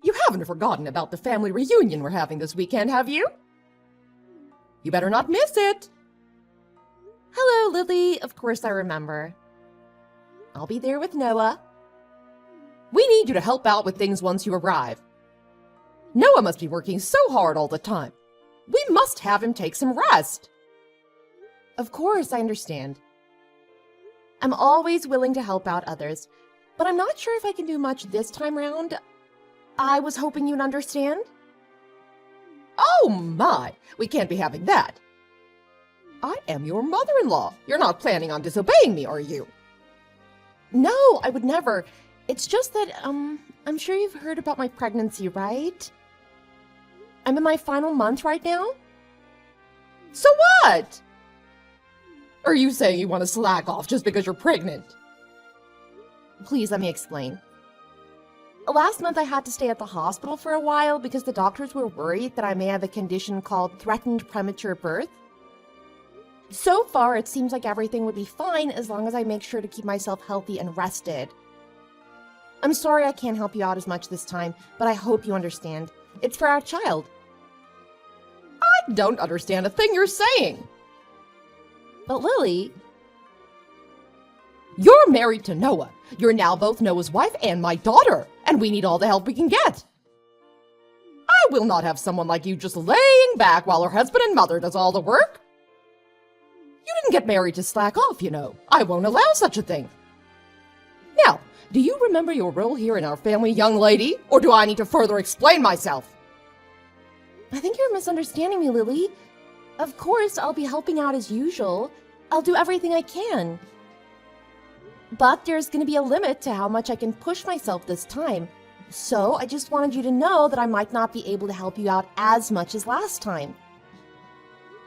You haven't forgotten about the family reunion we're having this weekend, have you? You better not miss it. Hello, Lily. Of course I remember. I'll be there with Noah. We need you to help out with things once you arrive. Noah must be working so hard all the time. We must have him take some rest. Of course, I understand. I'm always willing to help out others, but I'm not sure if I can do much this time round. I was hoping you'd understand. Oh my, we can't be having that. I am your mother-in-law. You're not planning on disobeying me, are you? No, I would never. It's just that, I'm sure you've heard about my pregnancy, right? I'm in my final month right now. So what? Are you saying you want to slack off just because you're pregnant? Please let me explain. Last month I had to stay at the hospital for a while because the doctors were worried that I may have a condition called threatened premature birth. So far, it seems like everything would be fine as long as I make sure to keep myself healthy and rested. I'm sorry I can't help you out as much this time, but I hope you understand. It's for our child. I don't understand a thing you're saying. But Lily... You're married to Noah. You're now both Noah's wife and my daughter, and we need all the help we can get. I will not have someone like you just laying back while her husband and mother does all the work. You didn't get married to slack off, you know. I won't allow such a thing. Now, do you remember your role here in our family, young lady? Or do I need to further explain myself? I think you're misunderstanding me, Lily. Of course, I'll be helping out as usual. I'll do everything I can. But there's going to be a limit to how much I can push myself this time. So I just wanted you to know that I might not be able to help you out as much as last time.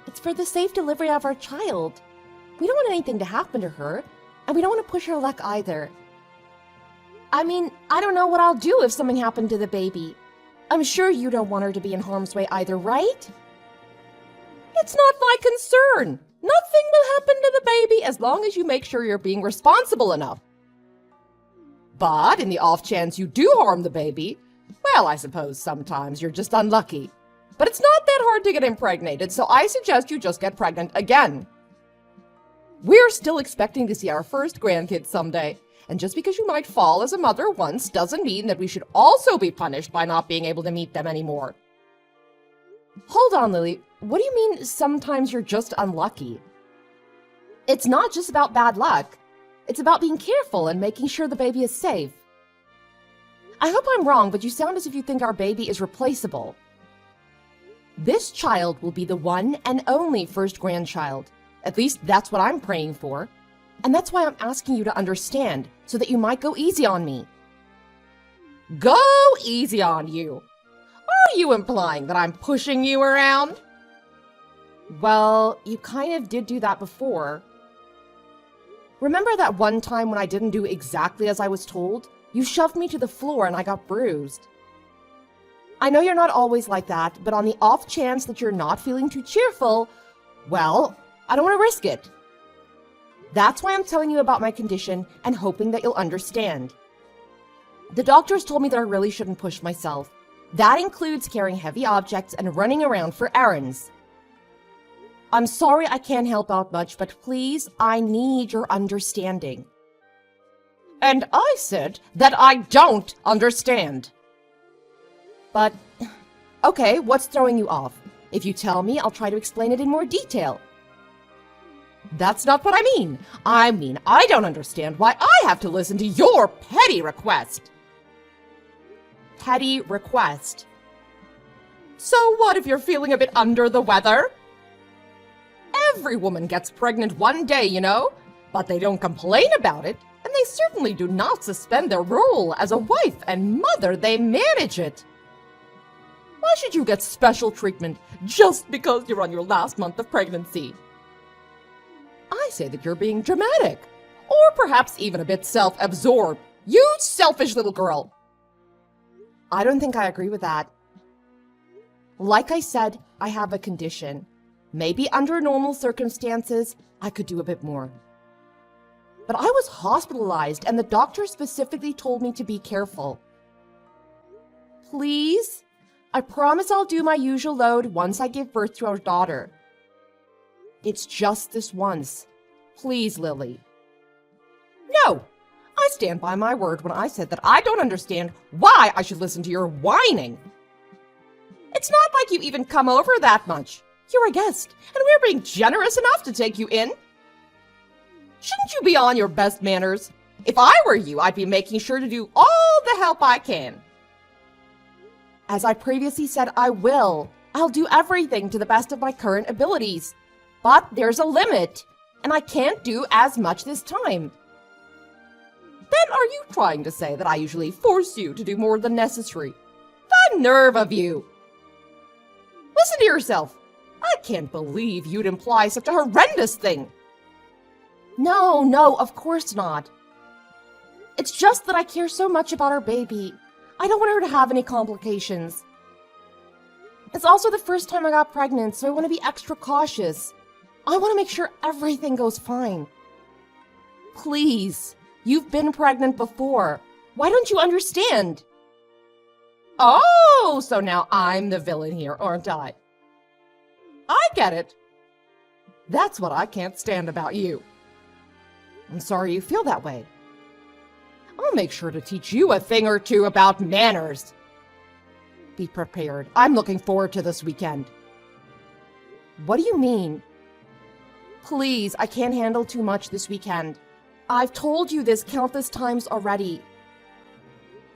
It's for the safe delivery of our child. We don't want anything to happen to her, and we don't want to push her luck either. I mean, I don't know what I'll do if something happened to the baby. I'm sure you don't want her to be in harm's way either, right? It's not my concern. Nothing will happen to the baby as long as you make sure you're being responsible enough. But in the off chance you do harm the baby, well, I suppose sometimes you're just unlucky. But it's not that hard to get impregnated, so I suggest you just get pregnant again. We're still expecting to see our first grandkids someday, and just because you might fall as a mother once doesn't mean that we should also be punished by not being able to meet them anymore. Hold on, Lily. What do you mean sometimes you're just unlucky? It's not just about bad luck. It's about being careful and making sure the baby is safe. I hope I'm wrong, but you sound as if you think our baby is replaceable. This child will be the one and only first grandchild. At least that's what I'm praying for. And that's why I'm asking you to understand, so that you might go easy on me. Go easy on you? Are you implying that I'm pushing you around? Well, you kind of did do that before. Remember that one time when I didn't do exactly as I was told? You shoved me to the floor and I got bruised. I know you're not always like that, but on the off chance that you're not feeling too cheerful, well, I don't want to risk it. That's why I'm telling you about my condition and hoping that you'll understand. The doctors told me that I really shouldn't push myself. That includes carrying heavy objects and running around for errands. I'm sorry I can't help out much, but please, I need your understanding. And I said that I don't understand. But, okay, what's throwing you off? If you tell me, I'll try to explain it in more detail. That's not what I mean. I mean, I don't understand why I have to listen to your petty request. Petty request. So what if you're feeling a bit under the weather? Every woman gets pregnant one day, you know, but they don't complain about it, and they certainly do not suspend their role as a wife and mother. They manage it. Why should you get special treatment just because you're on your last month of pregnancy? I say that you're being dramatic, or perhaps even a bit self-absorbed. You selfish little girl. I don't think I agree with that. Like I said, I have a condition. Maybe under normal circumstances, I could do a bit more. But I was hospitalized, and the doctor specifically told me to be careful. Please? I promise I'll do my usual load once I give birth to our daughter. It's just this once. Please, Lily. No! I stand by my word when I said that I don't understand why I should listen to your whining. It's not like you even come over that much. You're a guest, and we're being generous enough to take you in. Shouldn't you be on your best manners? If I were you, I'd be making sure to do all the help I can. As I previously said, I will. I'll do everything to the best of my current abilities. But there's a limit, and I can't do as much this time. Then are you trying to say that I usually force you to do more than necessary? The nerve of you! Listen to yourself. I can't believe you'd imply such a horrendous thing. No, of course not. It's just that I care so much about our baby. I don't want her to have any complications. It's also the first time I got pregnant, so I want to be extra cautious. I want to make sure everything goes fine. Please, you've been pregnant before. Why don't you understand? Oh, so now I'm the villain here, aren't I? I get it. That's what I can't stand about you. I'm sorry you feel that way. I'll make sure to teach you a thing or two about manners. Be prepared. I'm looking forward to this weekend. What do you mean? Please, I can't handle too much this weekend. I've told you this countless times already.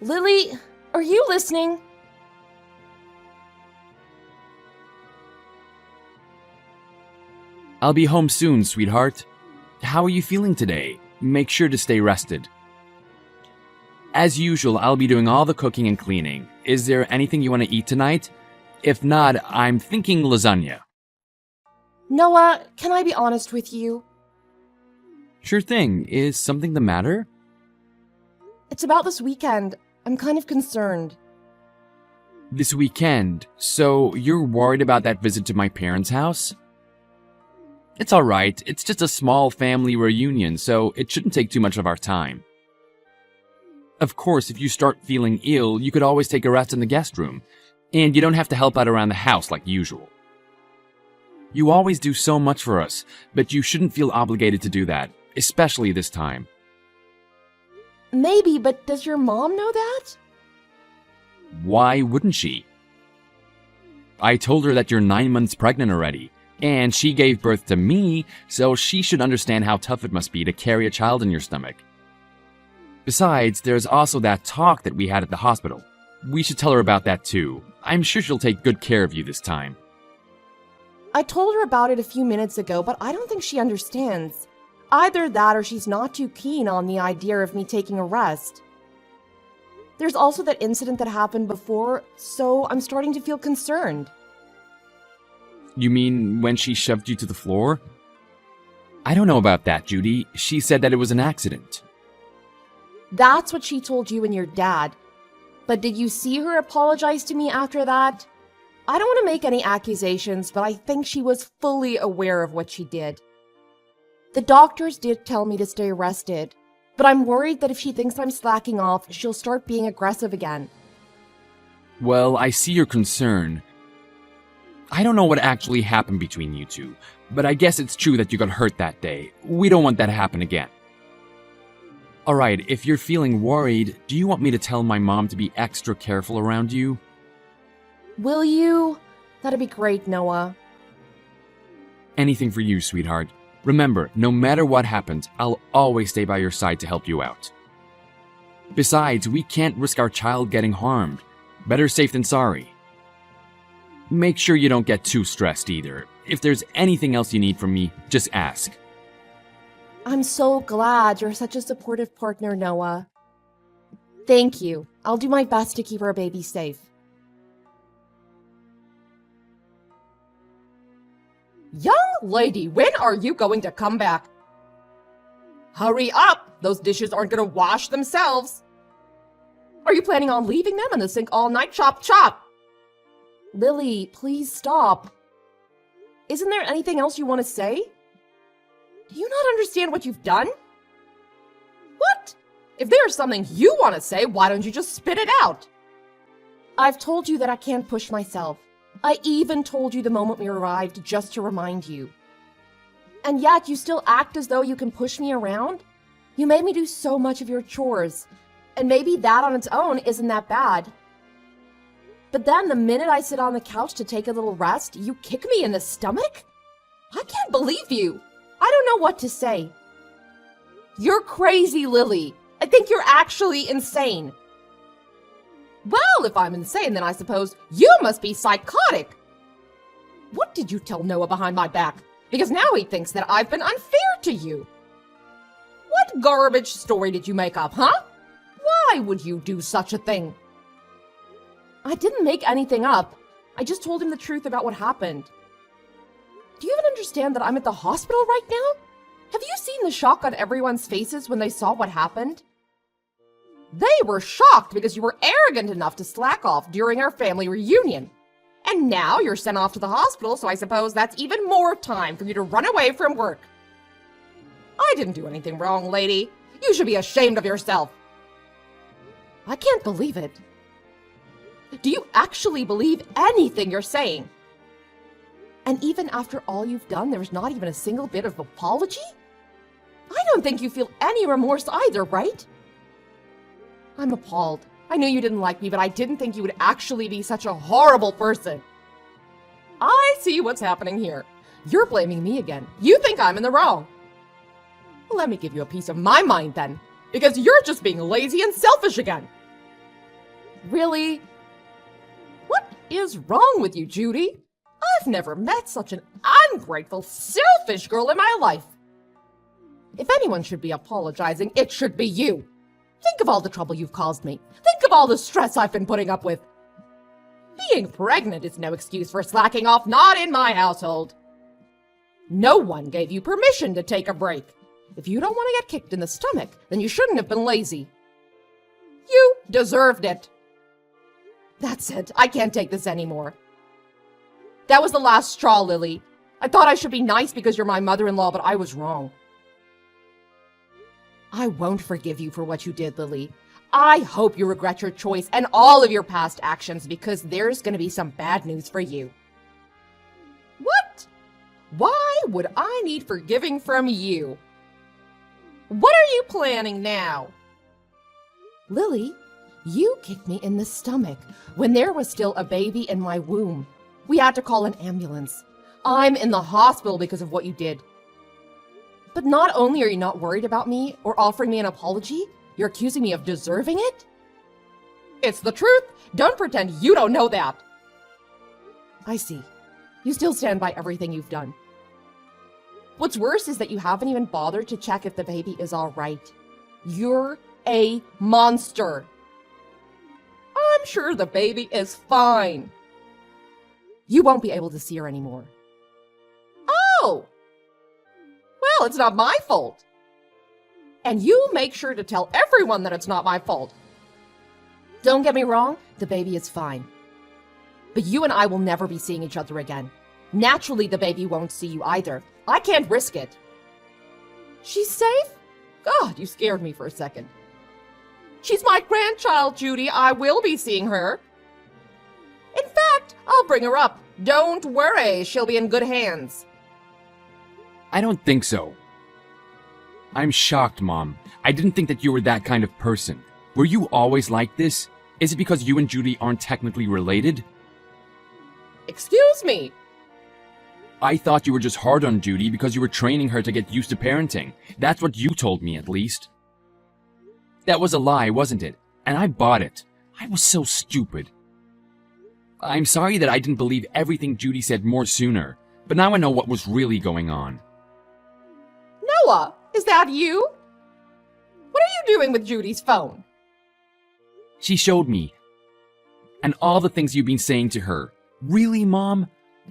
Lily, are you listening? I'll be home soon, sweetheart. How are you feeling today? Make sure to stay rested. As usual, I'll be doing all the cooking and cleaning. Is there anything you want to eat tonight? If not, I'm thinking lasagna. Noah, can I be honest with you? Sure thing. Is something the matter? It's about this weekend. I'm kind of concerned. This weekend? So you're worried about that visit to my parents' house? It's alright. It's just a small family reunion, so it shouldn't take too much of our time. Of course, if you start feeling ill, you could always take a rest in the guest room, and you don't have to help out around the house like usual. You always do so much for us, but you shouldn't feel obligated to do that, especially this time. Maybe, but does your mom know that? Why wouldn't she? I told her that you're 9 months pregnant already, and she gave birth to me, so she should understand how tough it must be to carry a child in your stomach. Besides, there's also that talk that we had at the hospital. We should tell her about that too. I'm sure she'll take good care of you this time. I told her about it a few minutes ago, but I don't think she understands. Either that or she's not too keen on the idea of me taking a rest. There's also that incident that happened before, so I'm starting to feel concerned. You mean when she shoved you to the floor? I don't know about that, Judy. She said that it was an accident. That's what she told you and your dad. But did you see her apologize to me after that? I don't want to make any accusations, but I think she was fully aware of what she did. The doctors did tell me to stay rested, but I'm worried that if she thinks I'm slacking off, she'll start being aggressive again. Well, I see your concern. I don't know what actually happened between you two, but I guess it's true that you got hurt that day. We don't want that to happen again. Alright, if you're feeling worried, do you want me to tell my mom to be extra careful around you? Will you? That'd be great, Noah. Anything for you, sweetheart. Remember, no matter what happens, I'll always stay by your side to help you out. Besides, we can't risk our child getting harmed. Better safe than sorry. Make sure you don't get too stressed either. If there's anything else you need from me, just ask. I'm so glad you're such a supportive partner, Noah. Thank you. I'll do my best to keep our baby safe. Young lady, when are you going to come back? Hurry up! Those dishes aren't going to wash themselves. Are you planning on leaving them in the sink all night? Chop, chop! Lily, please stop. Isn't there anything else you want to say? Do you not understand what you've done? What? If there's something you want to say, why don't you just spit it out? I've told you that I can't push myself. I even told you the moment we arrived just to remind you. And yet you still act as though you can push me around? You made me do so much of your chores, and maybe that on its own isn't that bad. But then the minute I sit on the couch to take a little rest, you kick me in the stomach? I can't believe you. I don't know what to say. You're crazy, Lily. I think you're actually insane. Well, if I'm insane, then I suppose you must be psychotic. What did you tell Noah behind my back? Because now he thinks that I've been unfair to you. What garbage story did you make up, huh? Why would you do such a thing? I didn't make anything up. I just told him the truth about what happened. Do you even understand that I'm at the hospital right now? Have you seen the shock on everyone's faces when they saw what happened? They were shocked because you were arrogant enough to slack off during our family reunion. And now you're sent off to the hospital, so I suppose that's even more time for you to run away from work. I didn't do anything wrong, lady. You should be ashamed of yourself. I can't believe it. Do you actually believe anything you're saying? And even after all you've done, there's not even a single bit of apology? I don't think you feel any remorse either, right? I'm appalled. I knew you didn't like me, but I didn't think you would actually be such a horrible person. I see what's happening here. You're blaming me again. You think I'm in the wrong. Well, let me give you a piece of my mind then, because you're just being lazy and selfish again. Really? What is wrong with you, Judy? I've never met such an ungrateful, selfish girl in my life. If anyone should be apologizing, it should be you. Think of all the trouble you've caused me. Think of all the stress I've been putting up with. Being pregnant is no excuse for slacking off, not in my household. No one gave you permission to take a break. If you don't want to get kicked in the stomach, then you shouldn't have been lazy. You deserved it. That's it. I can't take this anymore. That was the last straw, Lily. I thought I should be nice because you're my mother-in-law, but I was wrong. I won't forgive you for what you did, Lily. I hope you regret your choice and all of your past actions because there's going to be some bad news for you. What? Why would I need forgiving from you? What are you planning now? Lily, you kicked me in the stomach when there was still a baby in my womb. We had to call an ambulance. I'm in the hospital because of what you did. But not only are you not worried about me or offering me an apology, you're accusing me of deserving it? It's the truth. Don't pretend you don't know that. I see. You still stand by everything you've done. What's worse is that you haven't even bothered to check if the baby is all right. You're a monster. I'm sure the baby is fine. You won't be able to see her anymore. Oh! Well, it's not my fault. And you make sure to tell everyone that it's not my fault. Don't get me wrong, the baby is fine. But you and I will never be seeing each other again. Naturally, the baby won't see you either. I can't risk it. She's safe? God, you scared me for a second. She's my grandchild, Judy. I will be seeing her. In fact, I'll bring her up. Don't worry, she'll be in good hands. I don't think so. I'm shocked, Mom. I didn't think that you were that kind of person. Were you always like this? Is it because you and Judy aren't technically related? Excuse me. I thought you were just hard on Judy because you were training her to get used to parenting. That's what you told me, at least. That was a lie, wasn't it? And I bought it. I was so stupid. I'm sorry that I didn't believe everything Judy said more sooner, but now I know what was really going on. Noah, is that you? What are you doing with Judy's phone? She showed me. And all the things you've been saying to her. Really, Mom?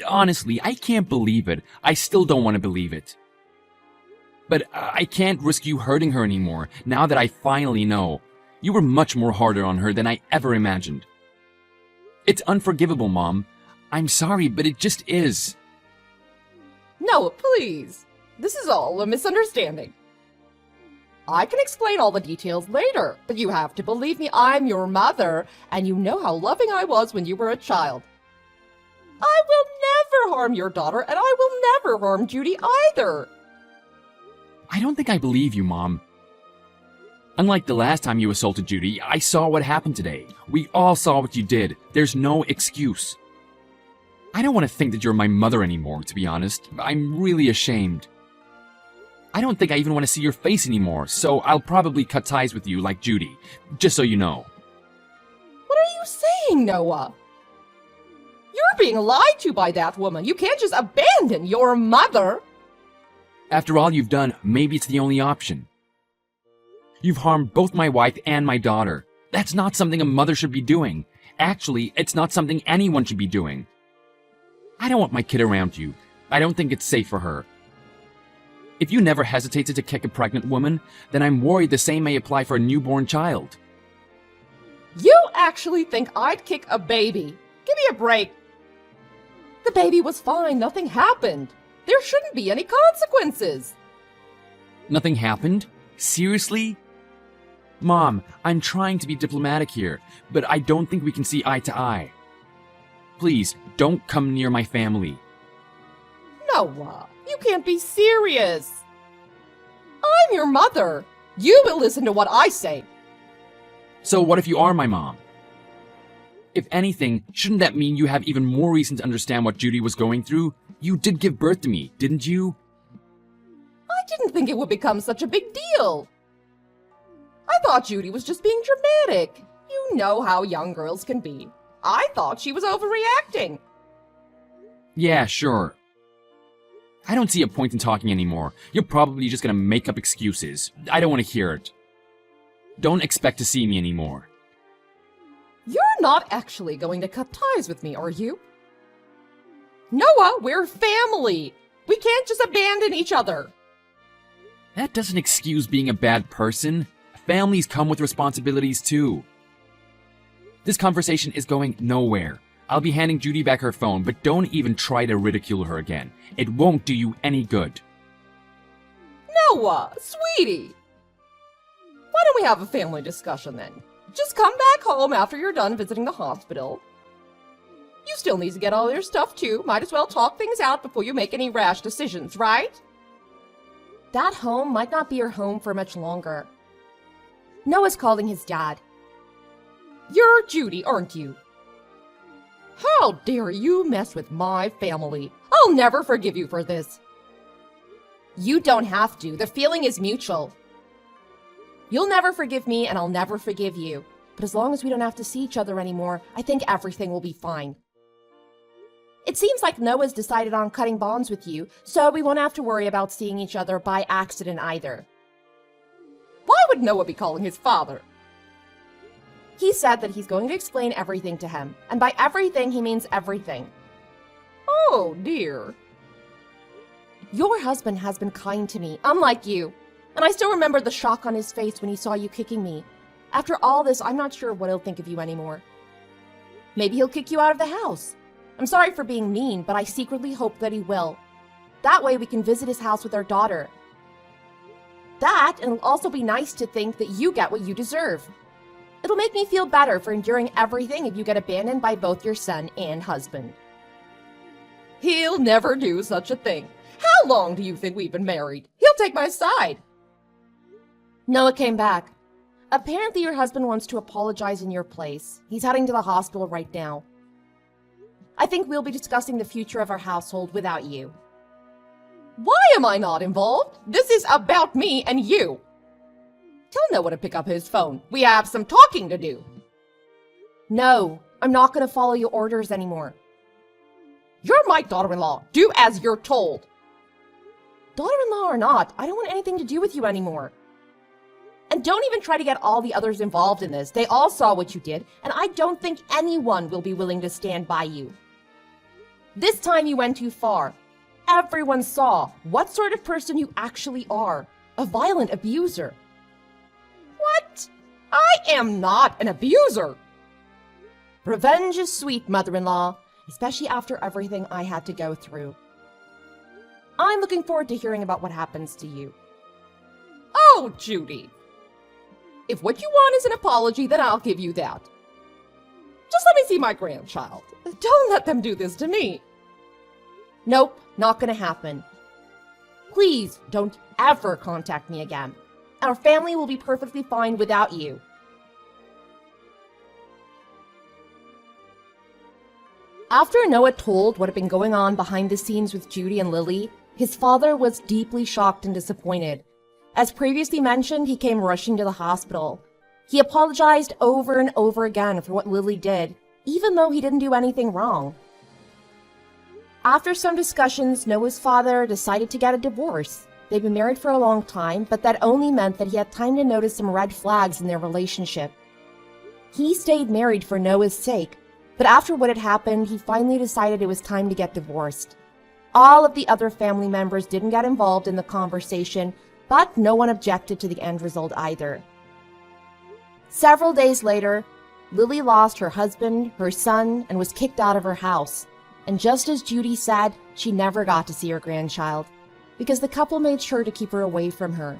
Honestly, I can't believe it. I still don't want to believe it. But I can't risk you hurting her anymore, now that I finally know. You were much more harder on her than I ever imagined. It's unforgivable, Mom. I'm sorry, but it just is. No, please. This is all a misunderstanding. I can explain all the details later, but you have to believe me, I'm your mother, and you know how loving I was when you were a child. I will never harm your daughter, and I will never harm Judy either. I don't think I believe you, Mom. Unlike the last time you assaulted Judy, I saw what happened today. We all saw what you did. There's no excuse. I don't want to think that you're my mother anymore, to be honest. I'm really ashamed. I don't think I even want to see your face anymore, so I'll probably cut ties with you like Judy, just so you know. What are you saying, Noah? You're being lied to by that woman. You can't just abandon your mother. After all you've done, maybe it's the only option. You've harmed both my wife and my daughter. That's not something a mother should be doing. Actually, it's not something anyone should be doing. I don't want my kid around you. I don't think it's safe for her. If you never hesitated to kick a pregnant woman, then I'm worried the same may apply for a newborn child. You actually think I'd kick a baby? Give me a break. The baby was fine. Nothing happened. There shouldn't be any consequences. Nothing happened? Seriously? Mom, I'm trying to be diplomatic here, but I don't think we can see eye to eye. Please, don't come near my family. Noah, you can't be serious. I'm your mother. You will listen to what I say. So what if you are my mom? If anything, shouldn't that mean you have even more reason to understand what Judy was going through? You did give birth to me, didn't you? I didn't think it would become such a big deal. I thought Judy was just being dramatic. You know how young girls can be. I thought she was overreacting. Yeah, sure. I don't see a point in talking anymore. You're probably just gonna make up excuses. I don't want to hear it. Don't expect to see me anymore. You're not actually going to cut ties with me, are you? Noah, we're family. We can't just abandon each other. That doesn't excuse being a bad person. Families come with responsibilities too. This conversation is going nowhere. I'll be handing Judy back her phone, but don't even try to ridicule her again. It won't do you any good. Noah, sweetie. Why don't we have a family discussion then? Just come back home after you're done visiting the hospital. You still need to get all your stuff too. Might as well talk things out before you make any rash decisions, right? That home might not be your home for much longer. Noah's calling his dad. You're Judy, aren't you? How dare you mess with my family? I'll never forgive you for this. You don't have to. The feeling is mutual. You'll never forgive me, and I'll never forgive you. But as long as we don't have to see each other anymore, I think everything will be fine. It seems like Noah's decided on cutting bonds with you, so we won't have to worry about seeing each other by accident either. Why would Noah be calling his father? He said that he's going to explain everything to him, and by everything he means everything. Oh, dear. Your husband has been kind to me, unlike you. And I still remember the shock on his face when he saw you kicking me. After all this, I'm not sure what he'll think of you anymore. Maybe he'll kick you out of the house. I'm sorry for being mean, but I secretly hope that he will. That way we can visit his house with our daughter. That, and it'll also be nice to think that you get what you deserve. It'll make me feel better for enduring everything if you get abandoned by both your son and husband. He'll never do such a thing. How long do you think we've been married? He'll take my side. Noah came back. Apparently your husband wants to apologize in your place. He's heading to the hospital right now. I think we'll be discussing the future of our household without you. Why am I not involved? This is about me and you. Tell Noah to pick up his phone. We have some talking to do. No, I'm not going to follow your orders anymore. You're my daughter-in-law. Do as you're told. Daughter-in-law or not, I don't want anything to do with you anymore. And don't even try to get all the others involved in this. They all saw what you did, and I don't think anyone will be willing to stand by you. This time you went too far. Everyone saw what sort of person you actually are. A violent abuser. What? I am not an abuser. Revenge is sweet, mother-in-law, especially after everything I had to go through. I'm looking forward to hearing about what happens to you. Oh, Judy. If what you want is an apology, then I'll give you that. Just let me see my grandchild. Don't let them do this to me. Nope, not gonna happen. Please don't ever contact me again. Our family will be perfectly fine without you. After Noah told what had been going on behind the scenes with Judy and Lily, his father was deeply shocked and disappointed. As previously mentioned, he came rushing to the hospital. He apologized over and over again for what Lily did, even though he didn't do anything wrong. After some discussions, Noah's father decided to get a divorce. They'd been married for a long time, but that only meant that he had time to notice some red flags in their relationship. He stayed married for Noah's sake, but after what had happened, he finally decided it was time to get divorced. All of the other family members didn't get involved in the conversation, but no one objected to the end result either. Several days later, Lily lost her husband, her son, and was kicked out of her house. And just as Judy said, she never got to see her grandchild, because the couple made sure to keep her away from her.